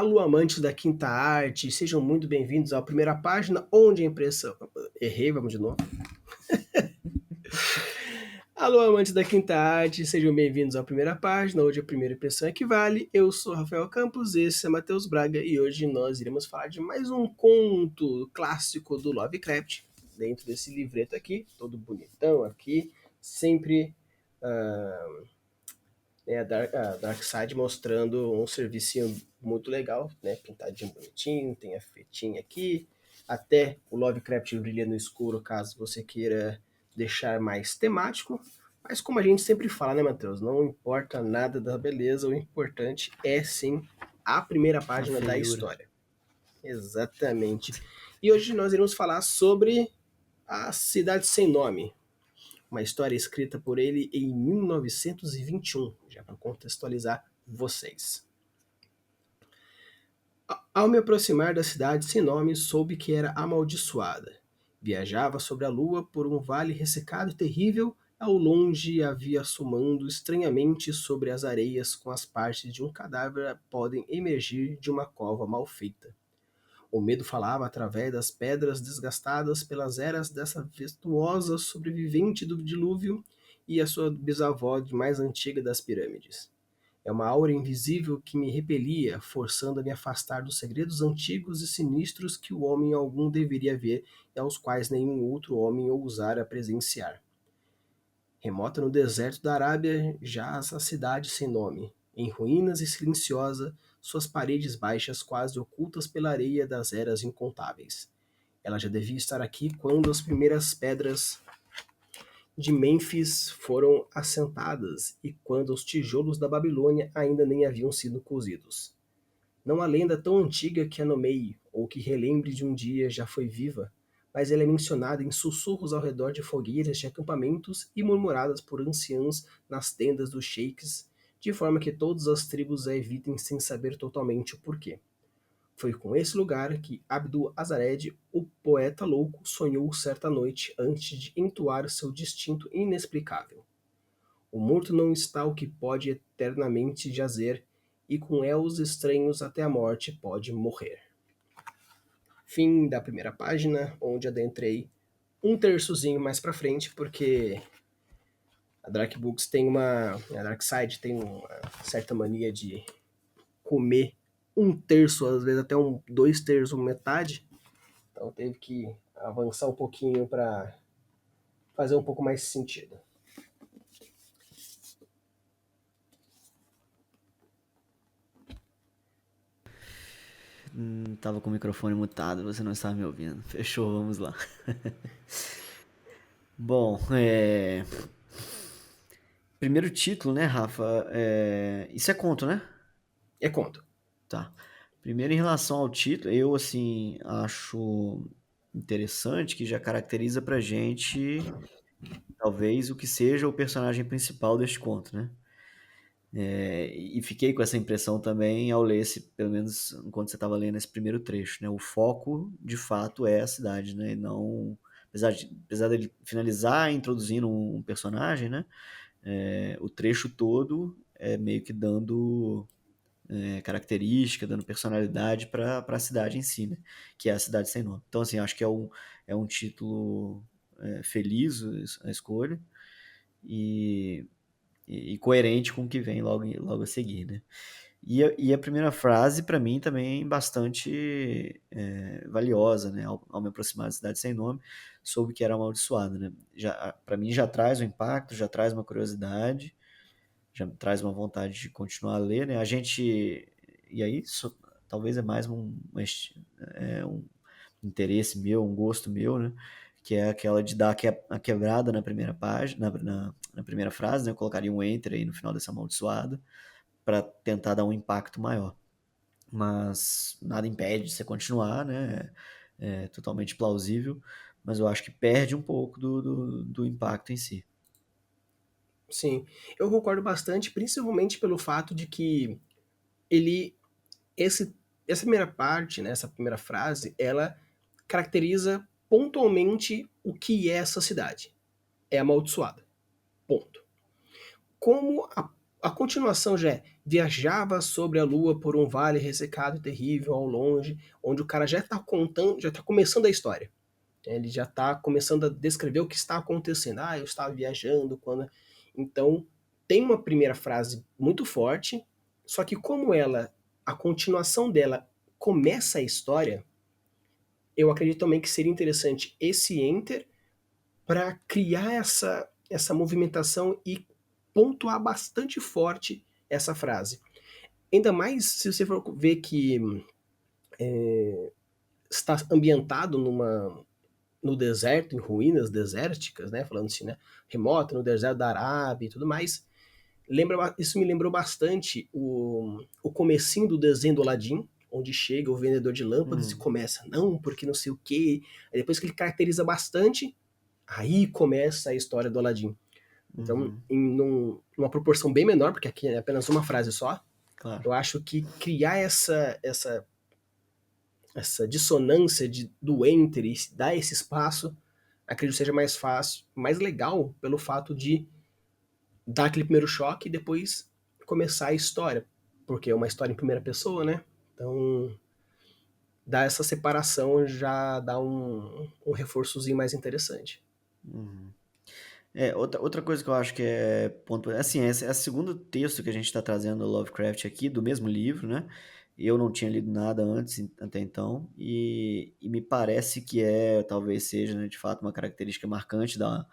Alô, amantes da quinta arte, sejam muito bem-vindos à primeira página, onde a impressão. Errei, vamos de novo. Alô, amantes da quinta arte, sejam bem-vindos à primeira página, onde a primeira impressão é que vale. Eu sou Rafael Campos, esse é Matheus Braga e hoje nós iremos falar de mais um conto clássico do Lovecraft, dentro desse livreto aqui, todo bonitão aqui, sempre. A Darkseid mostrando um serviço muito legal, né? Pintadinho bonitinho, tem a fetinha aqui. Até o Lovecraft brilha no escuro, caso você queira deixar mais temático. Mas como a gente sempre fala, né, Matheus? Não importa nada da beleza, o importante é sim a primeira página da história. Exatamente. E hoje nós iremos falar sobre A Cidade Sem Nome, uma história escrita por ele em 1921, já para contextualizar vocês. Ao me aproximar da cidade sem nome, soube que era amaldiçoada. Viajava sobre a lua por um vale ressecado e terrível, ao longe havia assomando estranhamente sobre as areias com as partes de um cadáver podem emergir de uma cova mal feita. O medo falava através das pedras desgastadas pelas eras dessa vestuosa sobrevivente do dilúvio e a sua bisavó mais antiga das pirâmides. É uma aura invisível que me repelia, forçando a me afastar dos segredos antigos e sinistros que o homem algum deveria ver e aos quais nenhum outro homem ousara presenciar. Remota no deserto da Arábia jaz a cidade sem nome, em ruínas e silenciosa, suas paredes baixas quase ocultas pela areia das eras incontáveis. Ela já devia estar aqui quando as primeiras pedras de Mênfis foram assentadas e quando os tijolos da Babilônia ainda nem haviam sido cozidos. Não há lenda tão antiga que a nomeie ou que relembre de um dia já foi viva, mas ela é mencionada em sussurros ao redor de fogueiras de acampamentos e murmuradas por anciãos nas tendas dos sheiks, de forma que todas as tribos a evitem sem saber totalmente o porquê. Foi com esse lugar que Abdul-Azared, o poeta louco, sonhou certa noite antes de entoar seu distinto inexplicável. O morto não está o que pode eternamente jazer, e com elos estranhos até a morte pode morrer. Fim da primeira página, onde adentrei um terçozinho mais pra frente, porque a Dark Books tem a Darkseid tem uma certa mania de comer um terço, às vezes até dois terços, metade. Então teve que avançar um pouquinho para fazer um pouco mais sentido. Tava com o microfone mutado, você não estava me ouvindo. Fechou, vamos lá. Bom, primeiro título, né, Rafa? Isso é conto, né? É conto. Tá. Primeiro, em relação ao título, eu, assim, acho interessante que já caracteriza pra gente, talvez, o que seja o personagem principal deste conto, né? E fiquei com essa impressão também ao ler esse, pelo menos enquanto você estava lendo esse primeiro trecho, né? O foco, de fato, é a cidade, né? E não, apesar dele finalizar introduzindo um personagem, né? O trecho todo é meio que dando característica, dando personalidade para a cidade em si, né? Que é a cidade sem nome. Então, assim, acho que é um título feliz a escolha e coerente com o que vem logo a seguir, né? E a primeira frase, para mim, também é bastante valiosa, né? Ao me aproximar da cidade sem nome, soube que era amaldiçoada, né? Para mim já traz um impacto, já traz uma curiosidade, já traz uma vontade de continuar a ler, né? E aí, talvez é mais um interesse meu, um gosto meu, né? Que é aquela de dar a quebrada na primeira página, na primeira frase, né? Eu colocaria um enter aí no final dessa amaldiçoada para tentar dar um impacto maior. Mas nada impede de você continuar, né? É totalmente plausível, mas eu acho que perde um pouco do impacto em si. Sim, eu concordo bastante, principalmente pelo fato de que ele esse essa primeira parte, né, essa primeira frase, ela caracteriza pontualmente o que é essa cidade. É amaldiçoada. Ponto. Como a continuação já é viajava sobre a lua por um vale ressecado e terrível ao longe, onde o cara já está contando, já está começando a história. Ele já está começando a descrever o que está acontecendo. Ah, eu estava viajando quando. Então, tem uma primeira frase muito forte, só que como ela, a continuação dela começa a história, eu acredito também que seria interessante esse enter para criar essa movimentação e pontuar bastante forte essa frase. Ainda mais se você for ver que está ambientado no deserto, em ruínas desérticas, né? Falando assim, né? Remoto, no deserto da Arábia e tudo mais. Isso me lembrou bastante o comecinho do desenho do Aladdin, onde chega o vendedor de lâmpadas e Hum, começa, não, porque não sei o quê. Aí depois que ele caracteriza bastante, aí começa a história do Aladdin. Então, uhum, numa proporção bem menor, porque aqui é apenas uma frase só, claro. eu acho que criar essa dissonância do enter e dar esse espaço, acredito seja mais fácil, mais legal pelo fato de dar aquele primeiro choque e depois começar a história, porque é uma história em primeira pessoa, né? Então, dar essa separação já dá um reforçozinho mais interessante. Uhum. Outra coisa que eu acho que é ponto, assim, esse é o segundo texto que a gente está trazendo do Lovecraft aqui, do mesmo livro, né? Eu não tinha lido nada antes, até então, e me parece que talvez seja, né, de fato, uma característica marcante não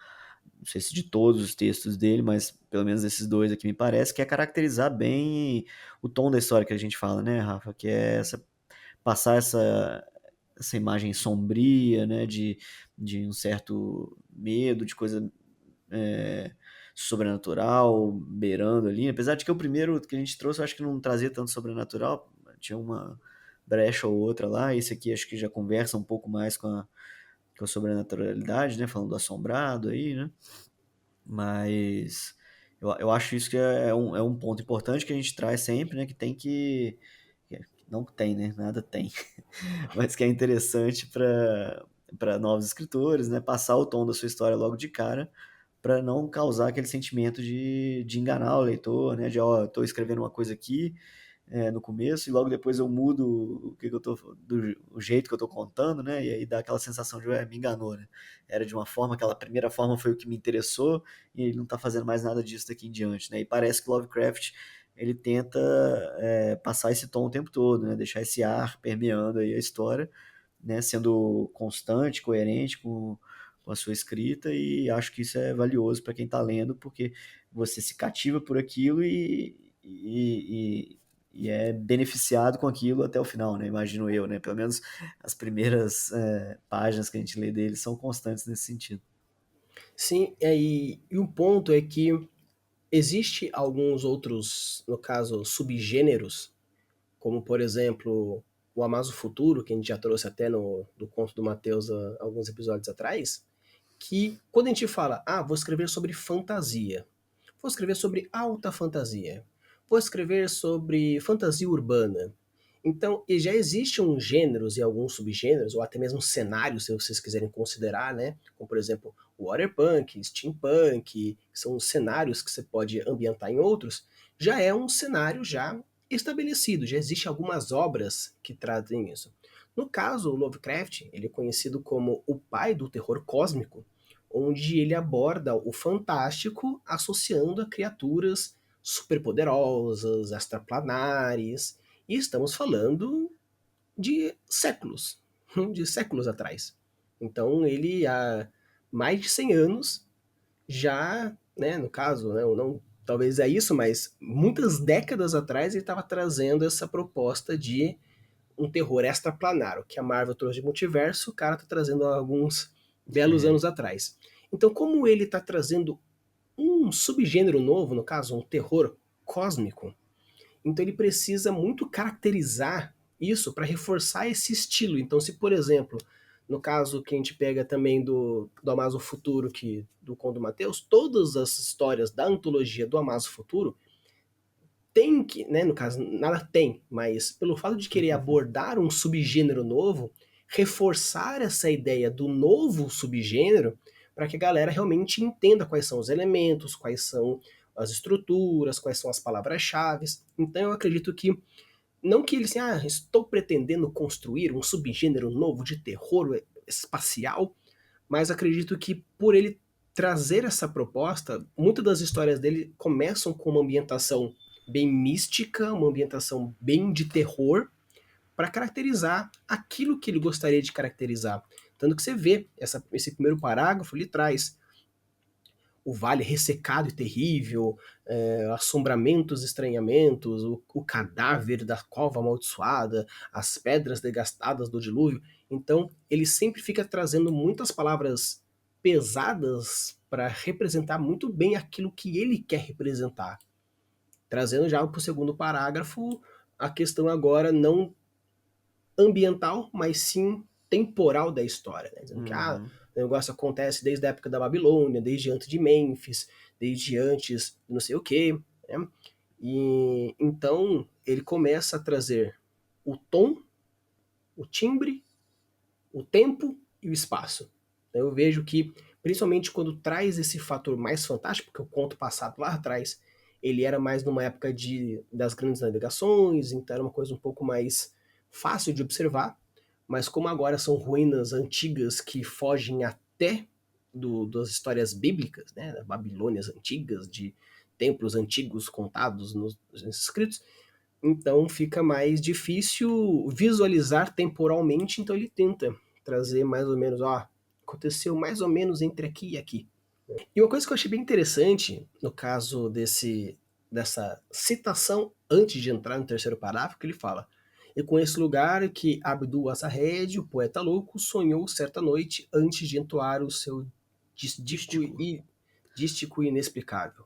sei se de todos os textos dele, mas pelo menos desses dois aqui me parece, que é caracterizar bem o tom da história que a gente fala, né, Rafa? Que é passar essa imagem sombria, né, de um certo medo, de coisa é, sobrenatural beirando ali. Apesar de que o primeiro que a gente trouxe, eu acho que não trazia tanto sobrenatural, tinha uma brecha ou outra lá. Esse aqui acho que já conversa um pouco mais com a sobrenaturalidade, né? Falando do assombrado aí, né? Mas eu acho isso que é um ponto importante que a gente traz sempre, né? Não tem, né? Nada tem. Mas que é interessante para novos escritores, né? Passar o tom da sua história logo de cara, para não causar aquele sentimento de enganar o leitor, né? De, ó, estou escrevendo uma coisa aqui no começo e logo depois eu mudo que eu tô, o jeito que eu tô contando, né? E aí dá aquela sensação de, ué, me enganou, né? Era de uma forma, aquela primeira forma foi o que me interessou e ele não tá fazendo mais nada disso daqui em diante, né? E parece que Lovecraft ele tenta passar esse tom o tempo todo, né? Deixar esse ar permeando aí a história, né? Sendo constante, coerente com a sua escrita, e acho que isso é valioso para quem está lendo, porque você se cativa por aquilo e é beneficiado com aquilo até o final, né? Imagino eu, né? Pelo menos as primeiras páginas que a gente lê dele são constantes nesse sentido. Sim, e o ponto é que existe alguns outros, no caso, subgêneros, como por exemplo o Amazo Futuro, que a gente já trouxe até no do conto do Matheus alguns episódios atrás, que quando a gente fala, ah, vou escrever sobre fantasia, vou escrever sobre alta fantasia, vou escrever sobre fantasia urbana. Então, e já existem gêneros e alguns subgêneros, ou até mesmo cenários, se vocês quiserem considerar, né? Como, por exemplo, waterpunk, steampunk, que são cenários que você pode ambientar em outros, já é um cenário já estabelecido, já existem algumas obras que trazem isso. No caso, o Lovecraft, ele é conhecido como o pai do terror cósmico, onde ele aborda o fantástico associando a criaturas superpoderosas, extraplanares, e estamos falando de séculos atrás. Então ele há mais de 100 anos já, né, no caso, né, não, talvez é isso, mas muitas décadas atrás ele estava trazendo essa proposta de um terror extraplanar. O que a Marvel trouxe de multiverso, o cara está trazendo há alguns belos É. anos atrás. Então, como ele está trazendo um subgênero novo, no caso, um terror cósmico, então ele precisa muito caracterizar isso para reforçar esse estilo. Então, se por exemplo, no caso que a gente pega também do Amazo Futuro, do Conto do Mateus, todas as histórias da antologia do Amazo Futuro tem que, né, no caso, nada tem, mas pelo fato de querer abordar um subgênero novo, reforçar essa ideia do novo subgênero para que a galera realmente entenda quais são os elementos, quais são as estruturas, quais são as palavras-chave. Então eu acredito que, não que ele assim, estou pretendendo construir um subgênero novo de terror espacial, mas acredito que por ele trazer essa proposta, muitas das histórias dele começam com uma ambientação bem mística, uma ambientação bem de terror, para caracterizar aquilo que ele gostaria de caracterizar. Tanto que você vê esse primeiro parágrafo, ele traz o vale ressecado e terrível, assombramentos, estranhamentos, o cadáver da cova amaldiçoada, as pedras degastadas do dilúvio. Então, ele sempre fica trazendo muitas palavras pesadas para representar muito bem aquilo que ele quer representar. Trazendo já para o segundo parágrafo a questão agora não ambiental, mas sim temporal da história, né? Dizendo que Uhum. o negócio acontece desde a época da Babilônia, desde antes de Mênfis, desde antes de não sei o quê, né? E então ele começa a trazer o tom, o timbre, o tempo e o espaço. Então, eu vejo que, principalmente quando traz esse fator mais fantástico, porque o conto passado lá atrás, ele era mais numa época das grandes navegações, então era uma coisa um pouco mais fácil de observar, mas como agora são ruínas antigas que fogem até das histórias bíblicas, né, Babilônias antigas, de templos antigos contados nos escritos, então fica mais difícil visualizar temporalmente, então ele tenta trazer mais ou menos, aconteceu mais ou menos entre aqui e aqui. E uma coisa que eu achei bem interessante no caso dessa citação antes de entrar no terceiro parágrafo, que ele fala: "E com esse lugar que Abdul Azahed, o poeta louco, sonhou certa noite antes de entoar o seu Dístico. dístico inexplicável.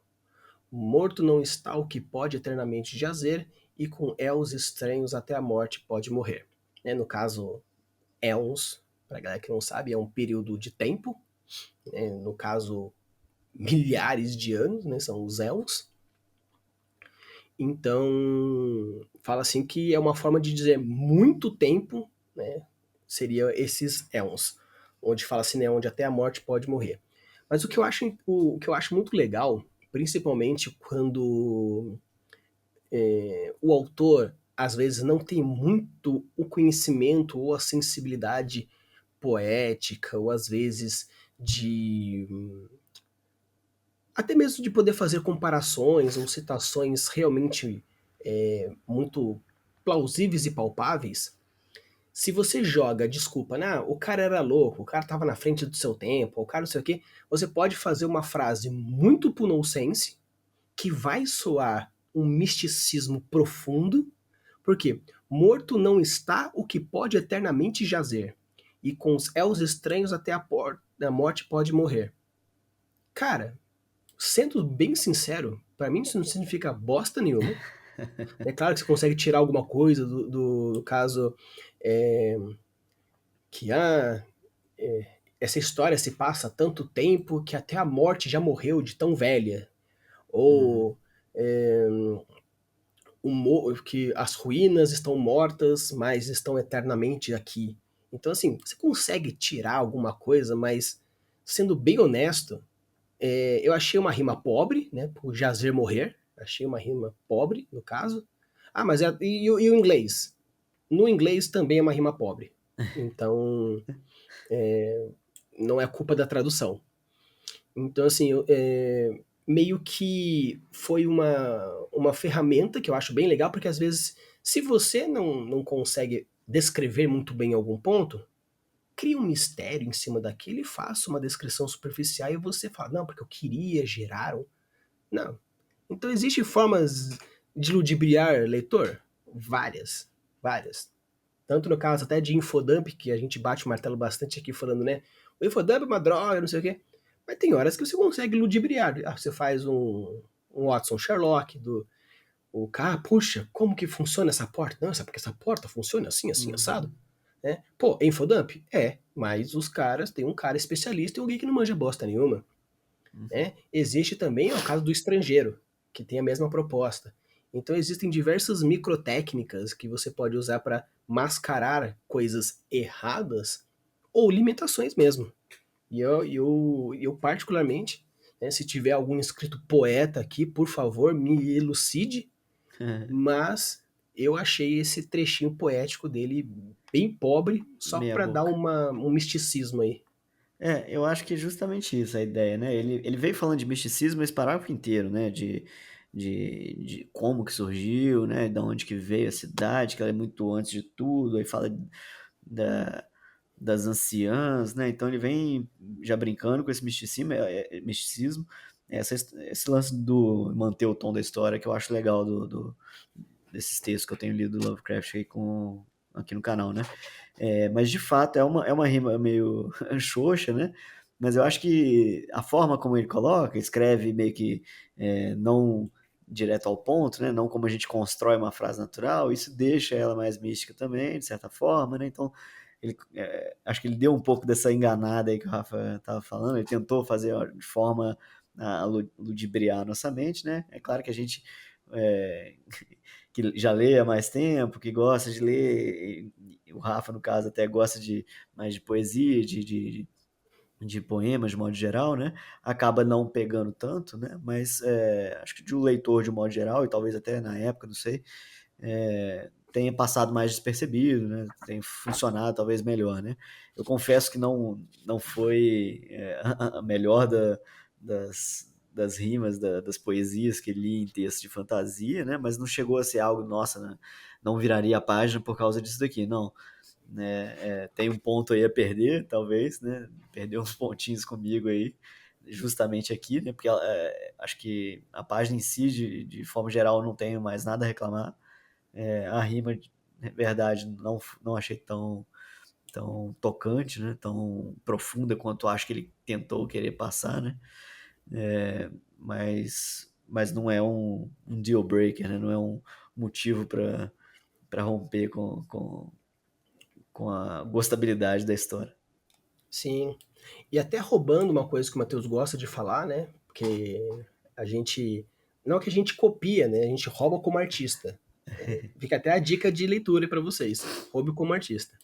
Morto não está o que pode eternamente jazer, e com els estranhos até a morte pode morrer." Né? No caso, Elns, para galera que não sabe, é um período de tempo, né? No caso, milhares de anos, né? São os Elns. Então, fala assim que é uma forma de dizer muito tempo, né? Seria esses Elns, onde fala assim, né? Onde até a morte pode morrer. Mas o que eu acho muito legal, principalmente quando o autor às vezes não tem muito o conhecimento ou a sensibilidade poética, ou às vezes de até mesmo de poder fazer comparações ou citações realmente muito plausíveis e palpáveis. Se você joga desculpa, o cara era louco, o cara estava na frente do seu tempo, o cara não sei o quê, você pode fazer uma frase muito nonsense que vai soar um misticismo profundo, porque morto não está o que pode eternamente jazer, e com os els estranhos até a morte pode morrer. Cara, sendo bem sincero, pra mim isso não significa bosta nenhuma. É claro que você consegue tirar alguma coisa do caso é, que essa história se passa há tanto tempo que até a morte já morreu de tão velha. Uhum. Ou que as ruínas estão mortas, mas estão eternamente aqui. Então, assim, você consegue tirar alguma coisa, mas sendo bem honesto, eu achei uma rima pobre, né? Por jazer morrer. Achei uma rima pobre, no caso. Mas e o inglês? No inglês também é uma rima pobre. Então, não é culpa da tradução. Então, assim, meio que foi uma ferramenta que eu acho bem legal, porque às vezes, se você não consegue descrever muito bem algum ponto, cria um mistério em cima daquilo e faça uma descrição superficial e você fala, não, porque eu queria gerar um. Não. Então, existem formas de ludibriar leitor? Várias. Várias. Tanto no caso até de infodump, que a gente bate o martelo bastante aqui falando, né? O infodump é uma droga, não sei o quê. Mas tem horas que você consegue ludibriar. Você faz um Watson Sherlock, o cara, puxa, como que funciona essa porta? Não, porque essa porta funciona assim, assim, assado. Uhum. Né? Pô, infodump? Mas os caras, tem um cara especialista e alguém que não manja bosta nenhuma. Uhum. Né? Existe também o caso do estrangeiro, que tem a mesma proposta. Então existem diversas microtécnicas que você pode usar para mascarar coisas erradas ou limitações mesmo. E eu particularmente né? Se tiver algum escrito poeta aqui, por favor, me elucide, mas eu achei esse trechinho poético dele bem pobre, só Meia para dar boca. um misticismo aí. Eu acho que é justamente isso a ideia, né? Ele veio falando de misticismo esse parágrafo inteiro, né? De como que surgiu, né? De onde que veio a cidade, que ela é muito antes de tudo, aí fala da, das anciãs, né? Então ele vem já brincando com esse misticismo, misticismo. Esse lance do manter o tom da história que eu acho legal desses textos que eu tenho lido do Lovecraft aqui no canal, né? Mas de fato é uma rima meio xoxa, né? Mas eu acho que a forma como ele coloca, escreve meio que não direto ao ponto, né? Não como a gente constrói uma frase natural, isso deixa ela mais mística também, de certa forma, né? Então, acho que ele deu um pouco dessa enganada aí que o Rafa estava falando, ele tentou fazer de forma a ludibriar a nossa mente, né? É claro que a gente é, que já lê há mais tempo, que gosta de ler, e o Rafa, no caso, até gosta mais de poesia, de poemas, de modo geral, né? Acaba não pegando tanto, né? Mas acho que de um leitor, de modo geral, e talvez até na época, não sei, tenha passado mais despercebido, né? Tem funcionado talvez melhor, né? Eu confesso que não foi a melhor das rimas, das poesias que li em texto de fantasia, né? Mas não chegou a ser algo, nossa, né? Não viraria a página por causa disso daqui, não. Né? Tem um ponto aí a perder, talvez, né? Perder uns pontinhos comigo aí, justamente aqui, né? Porque acho que a página em si, de forma geral, não tenho mais nada a reclamar. A rima, de verdade, não achei tão tocante, né? Tão profunda quanto acho que ele tentou querer passar, né? Mas não é um deal breaker, né? Não é um motivo para romper com a gostabilidade da história. Sim. E até roubando uma coisa que o Matheus gosta de falar, né? Porque a gente. Não que a gente copia, né? A gente rouba como artista. Fica até a dica de leitura para vocês. Roube como artista.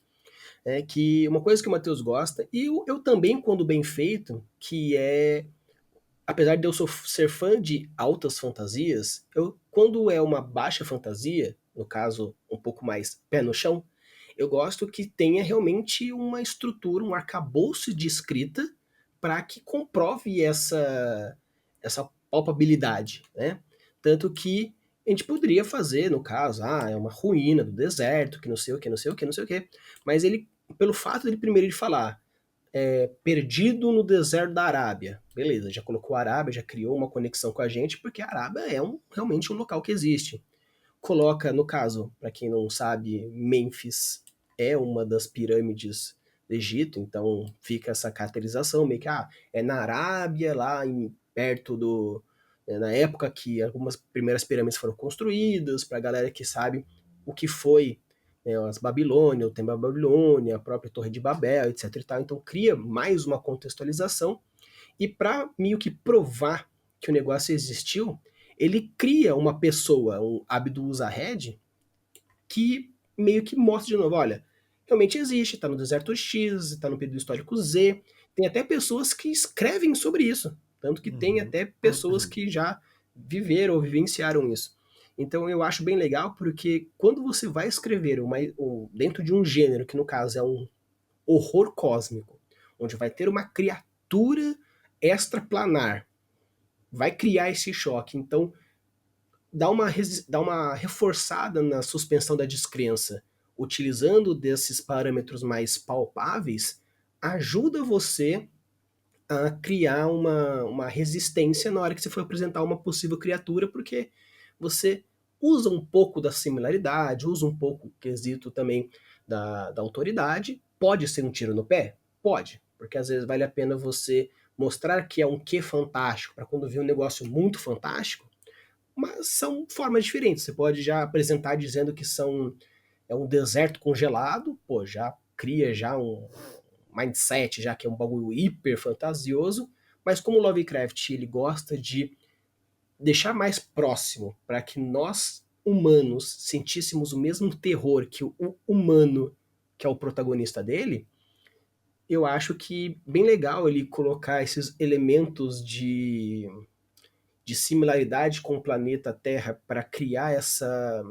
Que uma coisa que o Matheus gosta, e eu também, quando bem feito, que é. Apesar de eu ser fã de altas fantasias, quando é uma baixa fantasia, no caso, um pouco mais pé no chão, eu gosto que tenha realmente uma estrutura, um arcabouço de escrita para que comprove essa palpabilidade, né? Tanto que a gente poderia fazer, no caso, é uma ruína do deserto, que não sei o que, não sei o que, não sei o que, mas ele, pelo fato dele primeiro de falar perdido no deserto da Arábia. Beleza, já colocou a Arábia, já criou uma conexão com a gente, porque a Arábia é realmente um local que existe. Coloca, no caso, para quem não sabe, Mênfis é uma das pirâmides do Egito, então fica essa caracterização, meio que é na Arábia, lá perto na época que algumas primeiras pirâmides foram construídas, para a galera que sabe o que foi, né, as Babilônia, o Templo da Babilônia, a própria Torre de Babel, etc e tal. Então cria mais uma contextualização e para meio que provar que o negócio existiu, ele cria uma pessoa, um Abdul Zahed, que meio que mostra de novo, olha, realmente existe, está no deserto X, está no período histórico Z, tem até pessoas que escrevem sobre isso, tanto que tem Uhum. até pessoas que já viveram ou vivenciaram isso. Então eu acho bem legal porque quando você vai escrever dentro de um gênero, que no caso é um horror cósmico, onde vai ter uma criatura extraplanar, vai criar esse choque. Então dá uma reforçada na suspensão da descrença, utilizando desses parâmetros mais palpáveis, ajuda você a criar uma resistência na hora que você for apresentar uma possível criatura, porque você usa um pouco da similaridade, usa um pouco o quesito também da autoridade. Pode ser um tiro no pé? Pode, porque às vezes vale a pena você mostrar que é um quê fantástico, para quando vir um negócio muito fantástico, mas são formas diferentes. Você pode já apresentar dizendo que é um deserto congelado, pô, já cria já um mindset, já que é um bagulho hiper fantasioso, mas como o Lovecraft ele gosta de deixar mais próximo para que nós humanos sentíssemos o mesmo terror que o humano que é o protagonista dele, eu acho que bem legal ele colocar esses elementos de similaridade com o planeta Terra para criar essa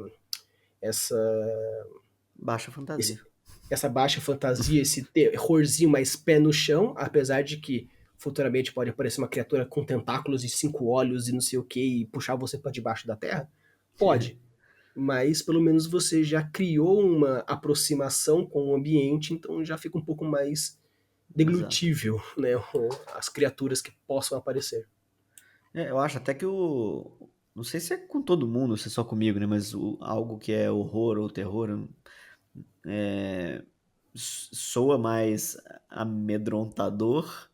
Baixa fantasia. esse- essa baixa fantasia, esse terrorzinho mais pé no chão, apesar de que futuramente pode aparecer uma criatura com tentáculos e 5 olhos e não sei o que e puxar você para debaixo da terra? Pode, mas pelo menos você já criou uma aproximação com o ambiente, então já fica um pouco mais Exato. deglutível, né, as criaturas que possam aparecer. Eu acho até que o. Não sei se é com todo mundo, se é só comigo, né? Mas algo que é horror ou terror soa mais amedrontador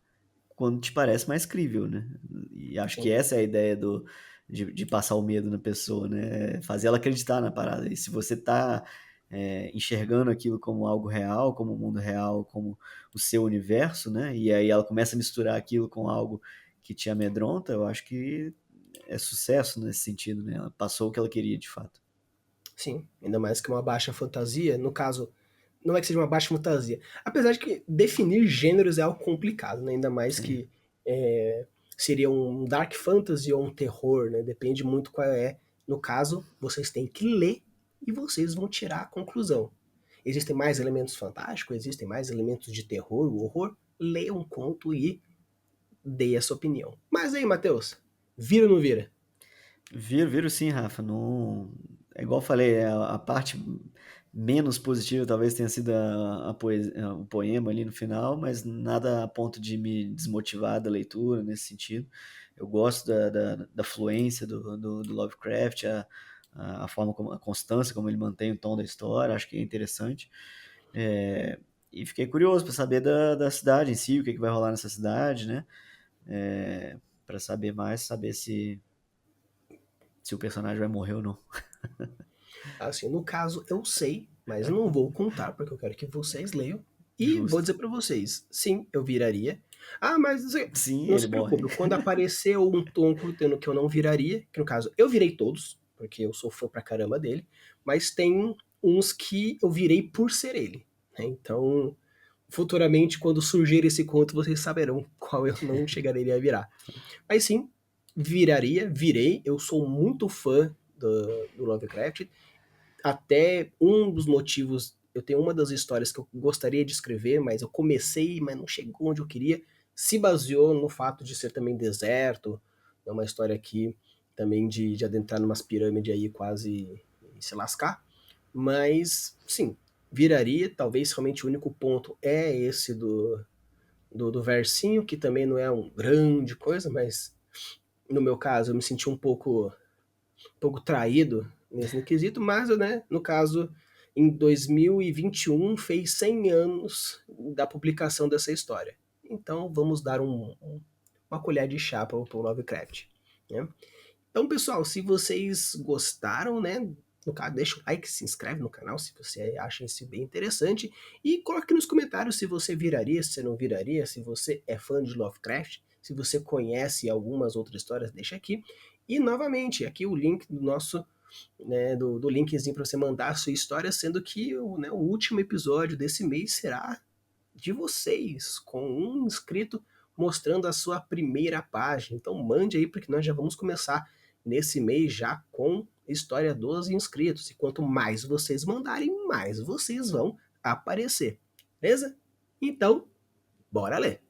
quando te parece mais crível, né? E acho que Sim, essa é a ideia de passar o medo na pessoa, né? Fazer ela acreditar na parada. E se você tá enxergando aquilo como algo real, como o mundo real, como o seu universo, né? E aí ela começa a misturar aquilo com algo que te amedronta, eu acho que é sucesso nesse sentido, né? Ela passou o que ela queria de fato. sim. Ainda mais que uma baixa fantasia, no caso, não é que seja uma baixa fantasia. Apesar de que definir gêneros é algo complicado, né? Ainda mais Sim, que seria um dark fantasy ou um terror, né? Depende muito qual é. No caso, vocês têm que ler e vocês vão tirar a conclusão. Existem mais elementos fantásticos, existem mais elementos de terror, horror. Leia um conto e dê a sua opinião. Mas aí, Matheus, vira ou não vira? viro sim, Rafa. Não... É igual eu falei, a parte menos positiva talvez tenha sido o poema ali no final, mas nada a ponto de me desmotivar da leitura nesse sentido. Eu gosto da fluência do Lovecraft, a forma como, a constância como ele mantém o tom da história, acho que é interessante. É, e fiquei curioso para saber da cidade em si, o que vai rolar nessa cidade, né? Para saber mais, saber se o personagem vai morrer ou não. Assim, no caso, eu sei, mas eu não vou contar, porque eu quero que vocês leiam. E vou Justo. dizer pra vocês, sim, eu viraria. Ah, mas Sim, não ele se morre. preocupe, quando apareceu um Tom Cruise que eu não viraria, que no caso eu virei todos, porque eu sou fã pra caramba dele, mas tem uns que eu virei por ser ele, né? Então, futuramente, quando surgir esse conto, vocês saberão qual eu não chegarei a virar. Mas sim, virei, eu sou muito fã do Lovecraft, até um dos motivos, eu tenho uma das histórias que eu gostaria de escrever, mas eu comecei, mas não chegou onde eu queria, se baseou no fato de ser também deserto, é uma história aqui também de adentrar numas pirâmides aí quase se lascar, mas sim, viraria, talvez realmente o único ponto é esse do versinho, que também não é um grande coisa, mas no meu caso eu me senti um pouco traído nesse quesito, mas, né, no caso, em 2021 fez 100 anos da publicação dessa história. Então vamos dar uma colher de chá para o Lovecraft. Né? Então, pessoal, se vocês gostaram, né, no caso, deixa o like, se inscreve no canal se você acha isso bem interessante e coloque nos comentários se você viraria, se você não viraria, se você é fã de Lovecraft, se você conhece algumas outras histórias, deixa aqui. E novamente, aqui o link do nosso, né, do linkzinho para você mandar a sua história, sendo que o último episódio desse mês será de vocês, com um inscrito mostrando a sua primeira página. Então mande aí, porque nós já vamos começar nesse mês já com história dos inscritos. E quanto mais vocês mandarem, mais vocês vão aparecer. Beleza? Então, bora ler!